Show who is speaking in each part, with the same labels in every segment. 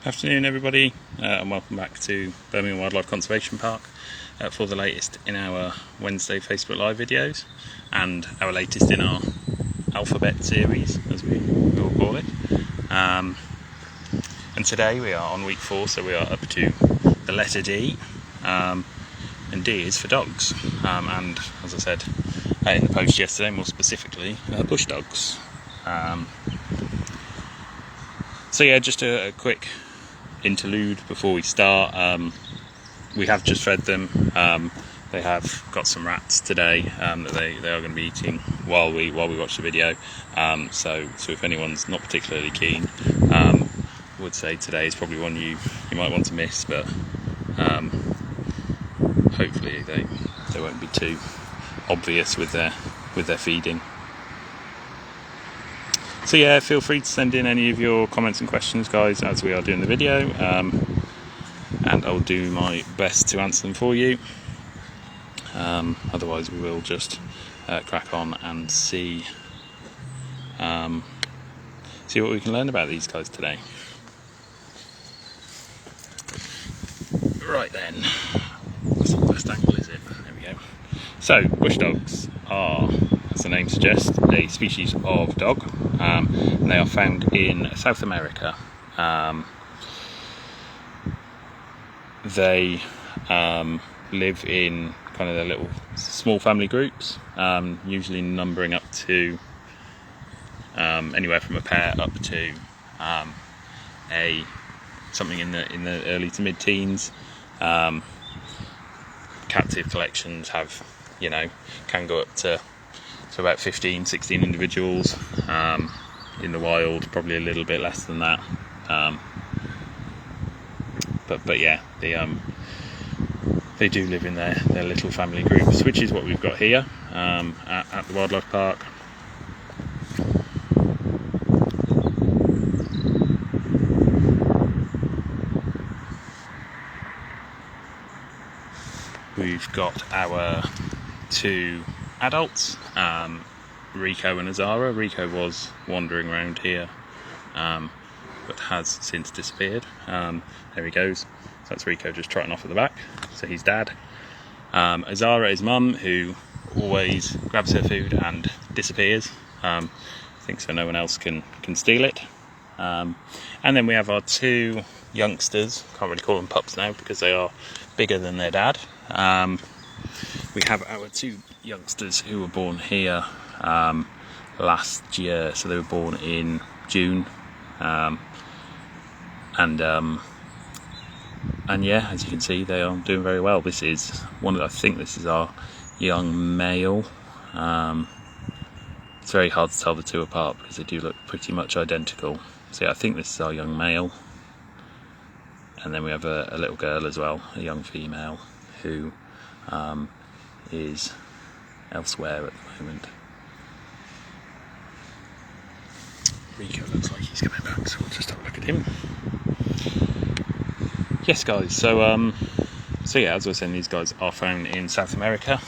Speaker 1: Afternoon everybody, and welcome back to Birmingham Wildlife Conservation Park for the latest in our Wednesday Facebook Live videos and our latest in our alphabet series, as we will call it. And today we are on week 4, so we are up to the letter D, and D is for dogs, and as I said in the post yesterday, more specifically bush dogs. So yeah, just a quick interlude before we start. We have just fed them. They have got some rats today that they are going to be eating while we watch the video. So if anyone's not particularly keen, I would say today is probably one you might want to miss, but hopefully they won't be too obvious with their feeding. So yeah, feel free to send in any of your comments and questions, guys, as we are doing the video, and I'll do my best to answer them for you. Otherwise we will just crack on and see what we can learn about these guys today. Right then, that's the best angle, is it? There we go. So, bush dogs are, as the name suggests, a species of dog, and they are found in South America. They live in kind of their little small family groups, usually numbering up to anywhere from a pair up to something in the early to mid-teens. Captive collections have, can go up to about 15, 16 individuals. In the wild, probably a little bit less than that. But yeah, they do live in their little family groups, which is what we've got here at the wildlife park. We've got our 2 adults, Rico and Azara. Rico was wandering around here, but has since disappeared. There he goes. So that's Rico just trotting off at the back. So he's dad. Azara is mum, who always grabs her food and disappears. Thinks so no one else can steal it. And then we have our 2 youngsters. Can't really call them pups now because they are bigger than their dad. We have our 2 youngsters who were born here last year, so they were born in June, and yeah, as you can see, they are doing very well. This is I think this is our young male. It's very hard to tell the 2 apart because they do look pretty much identical. So yeah, I think this is our young male, and then we have a little girl as well, a young female, who is elsewhere at the moment. Rico looks like he's coming back, so we'll just have a look at him. Yes, guys, so yeah, as I was saying, these guys are found in South America,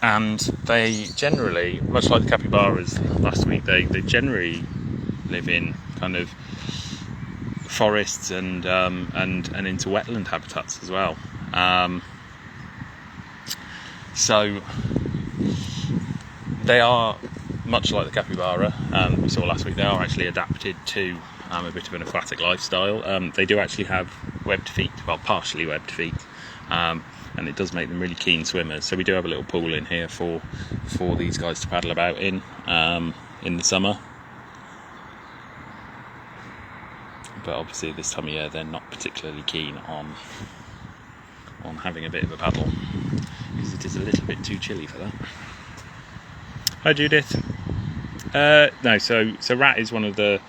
Speaker 1: and they generally, much like the capybaras last week, they generally live in kind of forests and into wetland habitats as well. So they are, much like the capybara we saw last week, they are actually adapted to a bit of an aquatic lifestyle. They do actually have webbed feet, well, partially webbed feet, and it does make them really keen swimmers. So we do have a little pool in here for these guys to paddle about in the summer. But obviously this time of year they're not particularly keen on having a bit of a paddle because it is a little bit too chilly for that. Hi Judith. No, so rat is one of the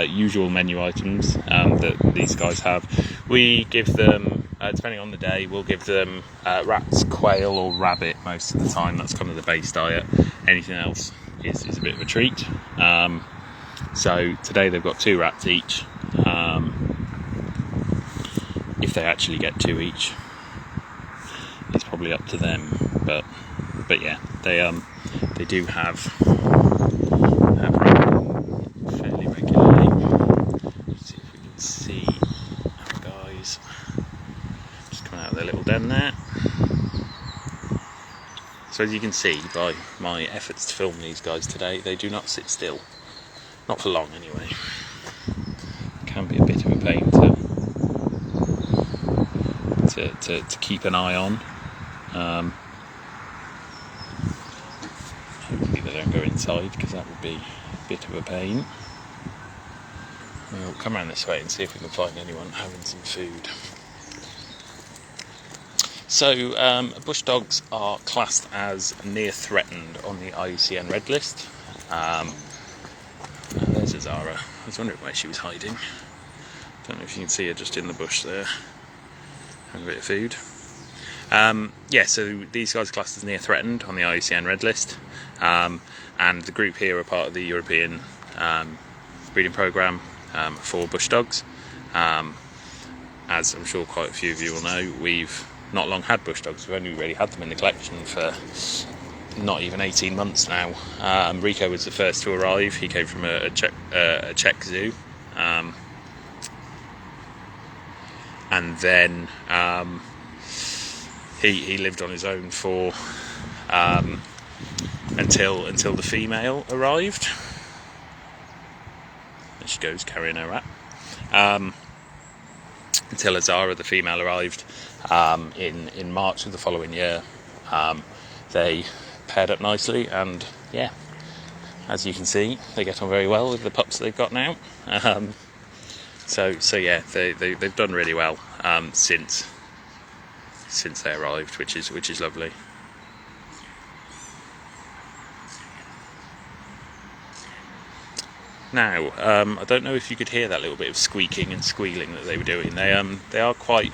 Speaker 1: usual menu items that these guys have. We give them, depending on the day, we'll give them rats, quail or rabbit most of the time. That's kind of the base diet. Anything else is a bit of a treat. So today they've got 2 rats each. If they actually get 2 each, it's probably up to them. But yeah, they do have rabbit fairly regularly. their little den there. So as you can see by my efforts to film these guys today, they do not sit still. Not for long anyway. Can be a bit of a pain to keep an eye on. Hopefully they don't go inside, because that would be a bit of a pain. We'll come around this way and see if we can find anyone having some food. So bush dogs are classed as near threatened on the IUCN Red List. There's Azara. I was wondering where she was hiding. Don't know if you can see her just in the bush there, having a bit of food. So these guys are classed as near threatened on the IUCN Red List, and the group here are part of the European breeding programme for bush dogs. As I'm sure quite a few of you will know, we've not long had bush dogs. We've only really had them in the collection for not even 18 months now. Rico was the first to arrive. He came from a Czech zoo, and then he lived on his own for until the female arrived. There she goes, carrying her rat. Until Azara, the female, arrived in March of the following year. They paired up nicely, and yeah, as you can see, they get on very well with the pups they've got now. So yeah, they've done really well since they arrived, which is lovely. Now, I don't know if you could hear that little bit of squeaking and squealing that they were doing. They are quite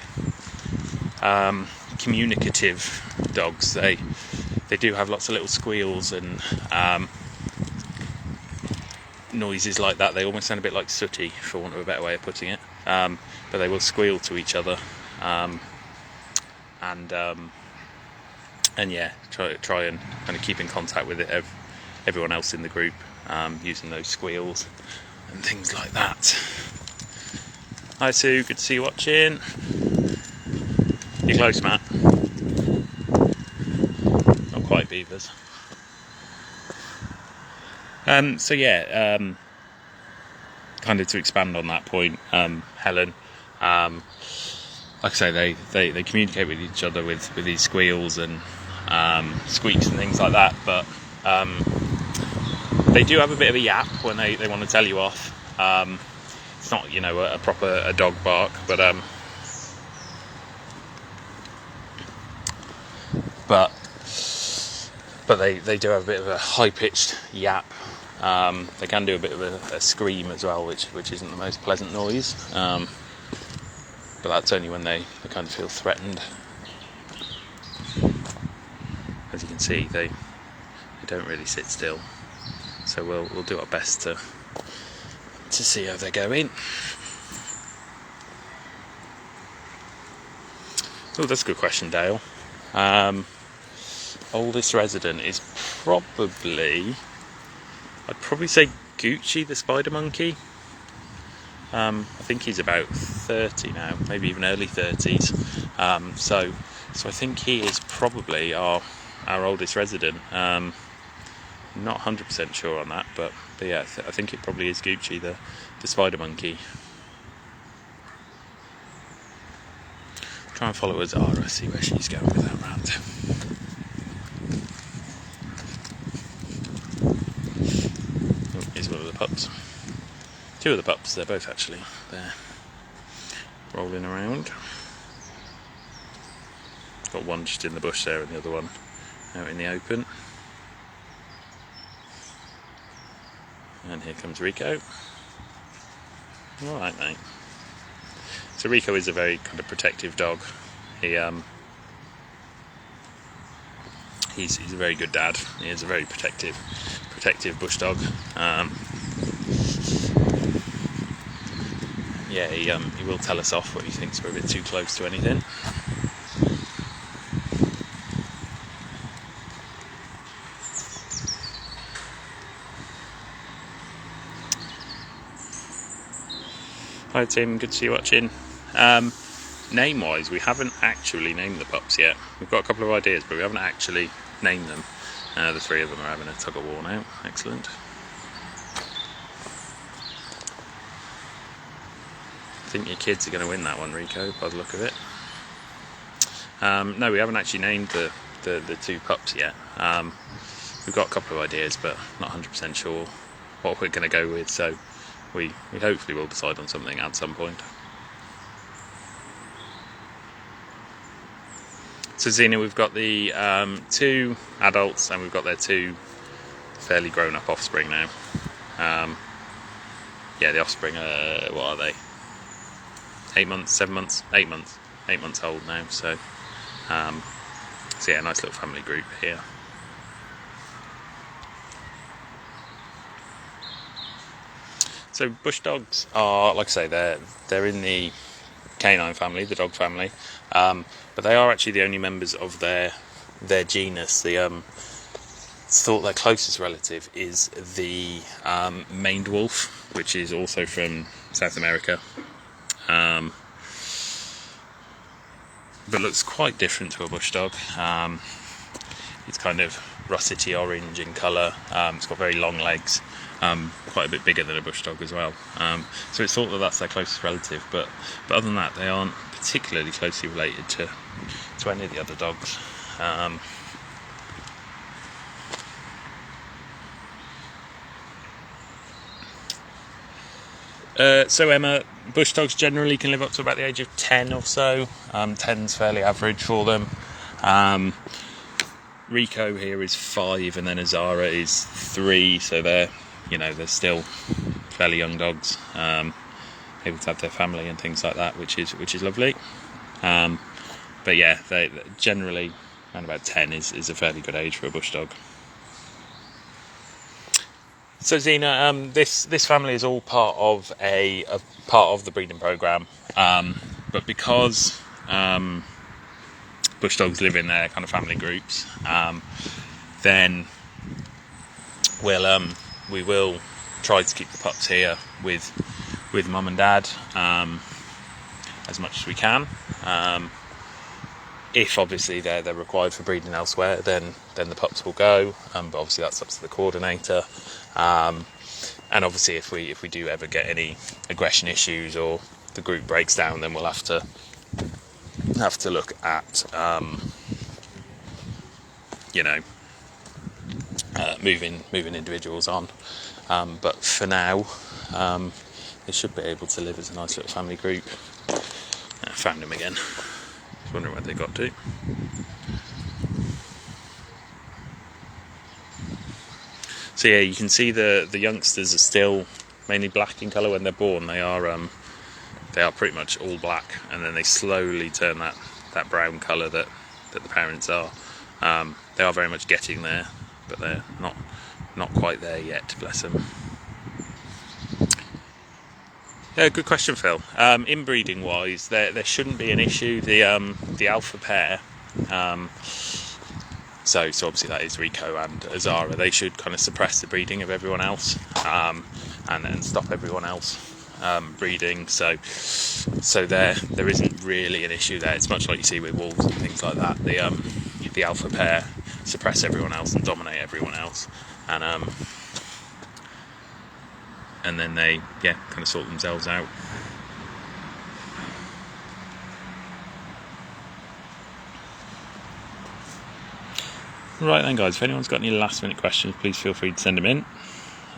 Speaker 1: communicative dogs. They do have lots of little squeals and noises like that. They almost sound a bit like sooty, for want of a better way of putting it. But they will squeal to each other, and yeah, try and kind of keep in contact with everyone else in the group, using those squeals and things like that. Hi Sue, good to see you watching. You're close, Matt. Not quite beavers. So yeah, kind of to expand on that point, Helen, like I say, they communicate with each other with these squeals and squeaks and things like that, but they do have a bit of a yap when they want to tell you off. It's not, a proper dog bark, but they do have a bit of a high-pitched yap. They can do a bit of a scream as well, which isn't the most pleasant noise. But that's only when they kind of feel threatened. As you can see, they don't really sit still. So we'll do our best to see how they're going. Oh, that's a good question, Dale. Oldest resident is probably, I'd probably say Gucci, the spider monkey. I think he's about 30 now, maybe even early 30s. So I think he is probably our oldest resident. Not 100% sure on that, but yeah, I think it probably is Gucci, the spider monkey. Try and follow Azara, see where she's going with that rat. Oh, here's one of the pups. Two of the pups, they're both actually there, rolling around. Got one just in the bush there and the other one out in the open. And here comes Rico. Alright, mate. So Rico is a very kind of protective dog. He's a very good dad. He is a very protective bush dog. Yeah, he will tell us off when he thinks we're a bit too close to anything. Hi Tim, good to see you watching. Name-wise, we haven't actually named the pups yet. We've got a couple of ideas, but we haven't actually named them. The three of them are having a tug of war now. Excellent. I think your kids are going to win that one, Rico, by the look of it. No, we haven't actually named the two pups yet. We've got a couple of ideas, but not 100% sure what we're going to go with, so we hopefully will decide on something at some point. So Xena, we've got the two adults and we've got their two fairly grown-up offspring now. Yeah, the offspring are, what are they? 8 months, 7 months, 8 months. 8 months old now, so yeah, a nice little family group here. So bush dogs are, like I say, they're in the canine family, the dog family, but they are actually the only members of their genus. It's thought their closest relative is the maned wolf, which is also from South America, but looks quite different to a bush dog. It's kind of russety orange in colour. It's got very long legs, quite a bit bigger than a bush dog as well. So it's thought that that's their closest relative, but other than that, they aren't particularly closely related to any of the other dogs. So Emma, bush dogs generally can live up to about the age of 10 or so. 10's fairly average for them. Rico here is 5, and then Azara is 3, so they're still fairly young dogs, able to have their family and things like that, which is lovely. But yeah, they generally around about 10 is a fairly good age for a bush dog. So Xena, this family is all part of the breeding program, but because bush dogs live in their kind of family groups, then we will try to keep the pups here with mum and dad as much as we can. If obviously they're required for breeding elsewhere, then the pups will go. But obviously that's up to the coordinator. And obviously if we do ever get any aggression issues or the group breaks down, then we'll have to look at moving individuals on. But for now, they should be able to live as a nice little family group. I found them again. I was wondering where they got to. So yeah, you can see the youngsters are still mainly black in colour when they're born. They are pretty much all black, and then they slowly turn that brown colour that the parents are. They are very much getting there, but they're not quite there yet, bless them. Yeah, good question, Phil. Inbreeding wise, there shouldn't be an issue. The alpha pair, so obviously that is Rico and Azara. They should kind of suppress the breeding of everyone else, and stop everyone else breeding. So there isn't really an issue there. It's much like you see with wolves and things like that. The alpha pair suppress everyone else and dominate everyone else, and then they kind of sort themselves out. Right then guys, if anyone's got any last minute questions, please feel free to send them in.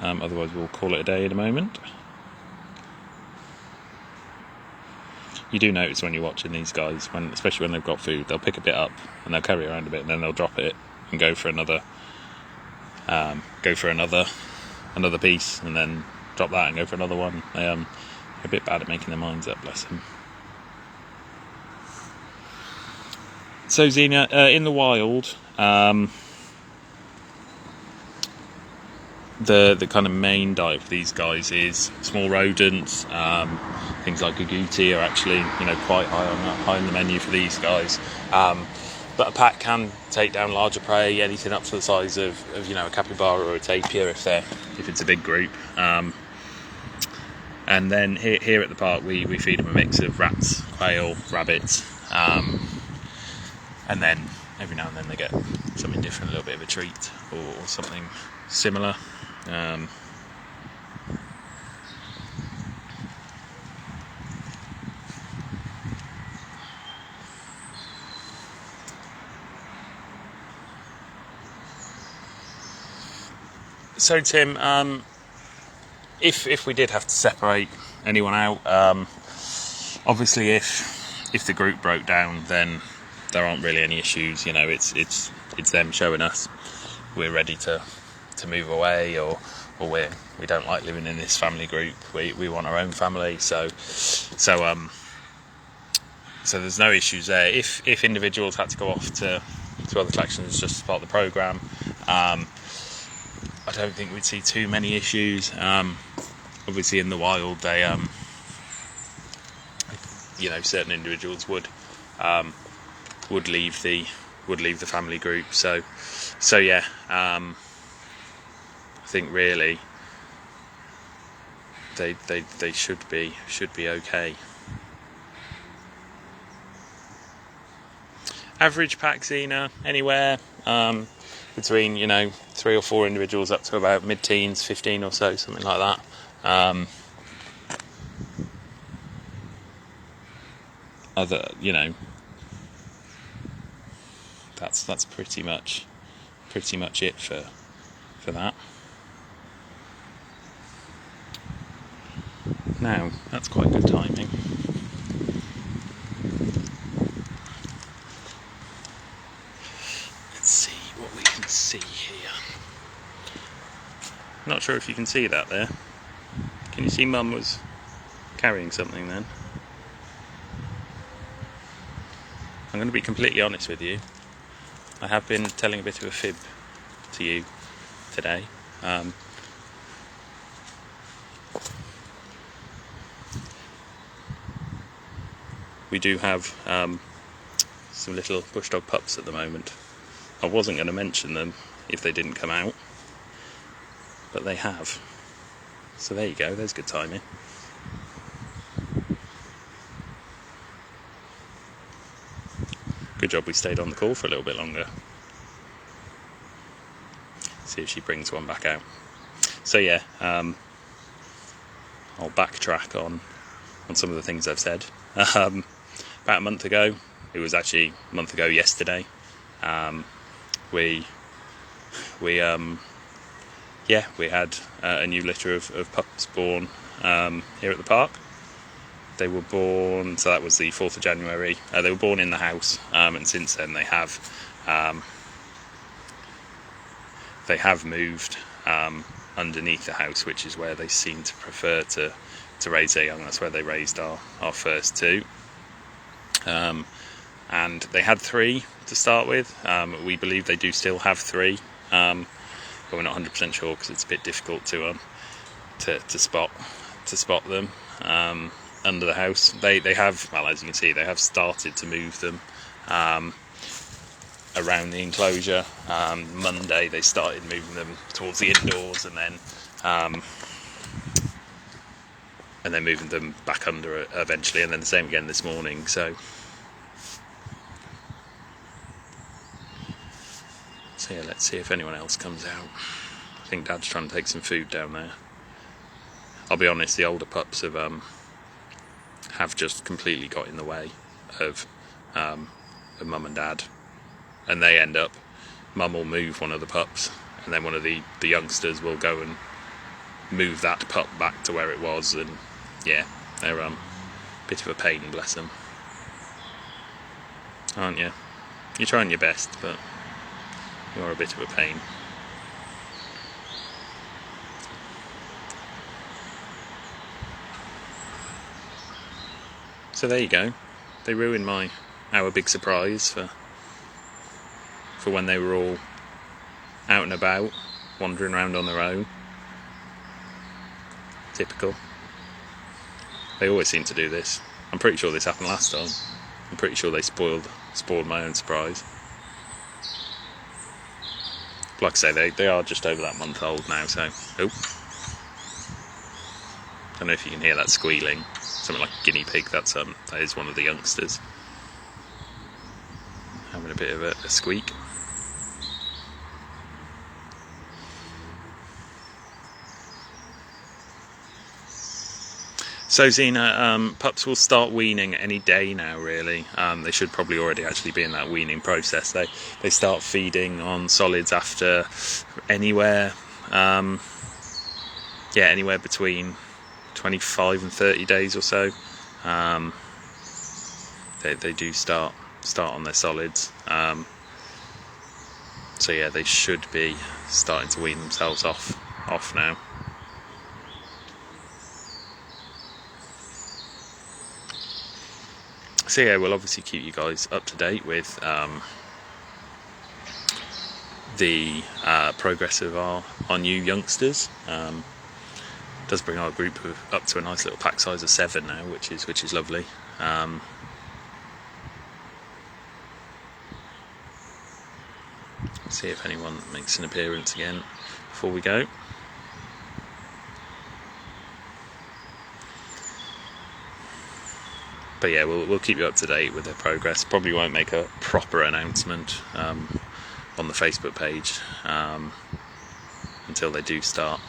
Speaker 1: Otherwise we'll call it a day in a moment. You do notice when you're watching these guys, especially when they've got food, they'll pick a bit up and they'll carry around a bit, and then they'll drop it and go for another piece, and then drop that and go for another one. They're a bit bad at making their minds up, bless them. So Xena, in the wild, the kind of main diet for these guys is small rodents. Things like agouti are actually quite high on the menu for these guys. But a pack can take down larger prey, anything up to the size of a capybara or a tapir if it's a big group. And then here at the park we feed them a mix of rats, quail, rabbits, and then every now and then they get something different, a little bit of a treat or something similar. So Tim, if we did have to separate anyone out, obviously if the group broke down, then there aren't really any issues. You know, it's them showing us we're ready to move away, or we don't like living in this family group. We want our own family. So there's no issues there. If individuals had to go off to other attractions just as part of the programme, I don't think we'd see too many issues. Obviously, in the wild, they, certain individuals would leave the family group. So yeah. I think really they should be okay. Average pack Xena anywhere between 3 or 4 individuals up to about mid-teens, 15 or so, something like that. That's pretty much it for that. Now that's quite good timing. Let's see what we can see here. Not sure if you can see that there. Can you see Mum was carrying something then? I'm going to be completely honest with you. I have been telling a bit of a fib to you today. We do have some little bush dog pups at the moment. I wasn't going to mention them if they didn't come out, but they have. So there you go, there's good timing. Good job we stayed on the call for a little bit longer. See if she brings one back out. So yeah, I'll backtrack on some of the things I've said. About a month ago, it was actually a month ago yesterday, we had a new litter of pups born here at the park. They were born, so that was the 4th of January. They were born in the house, and since then they have moved underneath the house, which is where they seem to prefer to raise their young. That's where they raised our first 2. And they had 3 to start with. We believe they do still have 3, but we're not 100% sure because it's a bit difficult to spot them under the house. They have, well, as you can see, they have started to move them around the enclosure. Monday they started moving them towards the indoors, and then moving them back under eventually, and then the same again this morning. So yeah, let's see if anyone else comes out. I think Dad's trying to take some food down there. I'll be honest, the older pups have just completely got in the way of Mum and Dad, and they end up, Mum will move one of the pups, and then one of the youngsters will go and move that pup back to where it was, and yeah, they're a bit of a pain, bless them. Aren't you? You're trying your best, but you're a bit of a pain. So there you go. They ruined our big surprise for when they were all out and about, wandering around on their own. Typical. They always seem to do this. I'm pretty sure this happened last time. I'm pretty sure they spoiled my own surprise. Like I say, they are just over that month old now, so... Oh. I don't know if you can hear that squealing. Something like a guinea pig. That is one of the youngsters having a bit of a squeak. So Xena, pups will start weaning any day now, really. They should probably already actually be in that weaning process. They start feeding on solids after anywhere between 25 and 30 days or so. They do start on their solids. So yeah, they should be starting to wean themselves off now. So yeah, we'll obviously keep you guys up to date with the progress of our new youngsters. Does bring our group up to a nice little pack size of 7 now, which is lovely. See if anyone makes an appearance again before we go. But yeah, we'll keep you up to date with their progress. Probably won't make a proper announcement on the Facebook page until they do start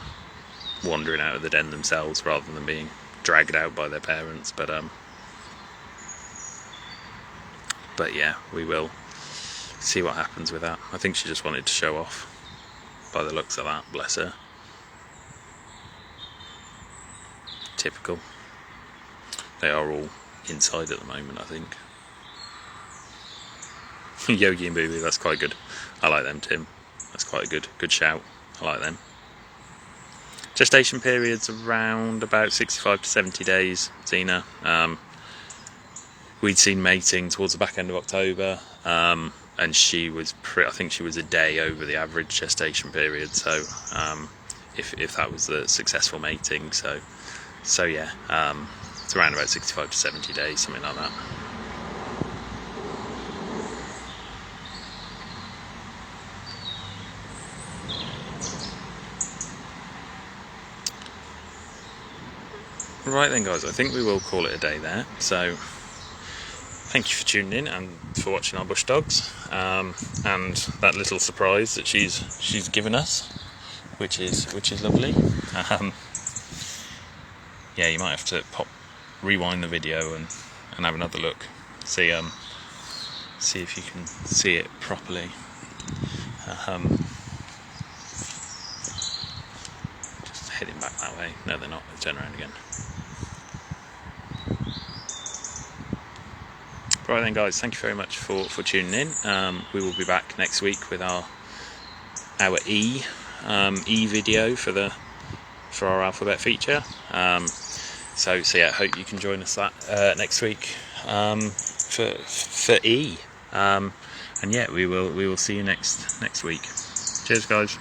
Speaker 1: wandering out of the den themselves, rather than being dragged out by their parents. But yeah, we will see what happens with that. I think she just wanted to show off, by the looks of that. Bless her. Typical. They are all inside at the moment, I think. Yogi and Boo Boo, that's quite good. I like them, Tim. That's quite a good shout. I like them. Gestation periods around about 65 to 70 days, Xena. We'd seen mating towards the back end of October, and she was I think she was a day over the average gestation period. So if that was the successful mating, so yeah, it's around about 65 to 70 days, something like that. Right then, guys, I think we will call it a day there. So thank you for tuning in and for watching our bush dogs, and that little surprise that she's given us, which is lovely. Yeah, you might have to rewind the video and have another look, see if you can see it properly. Just heading back that way. No, they're not. They turn around again. Right then, guys, thank you very much for tuning in. We will be back next week with our E video for our alphabet feature. So yeah, hope you can join us next week for E. And yeah, we will see you next week. Cheers, guys.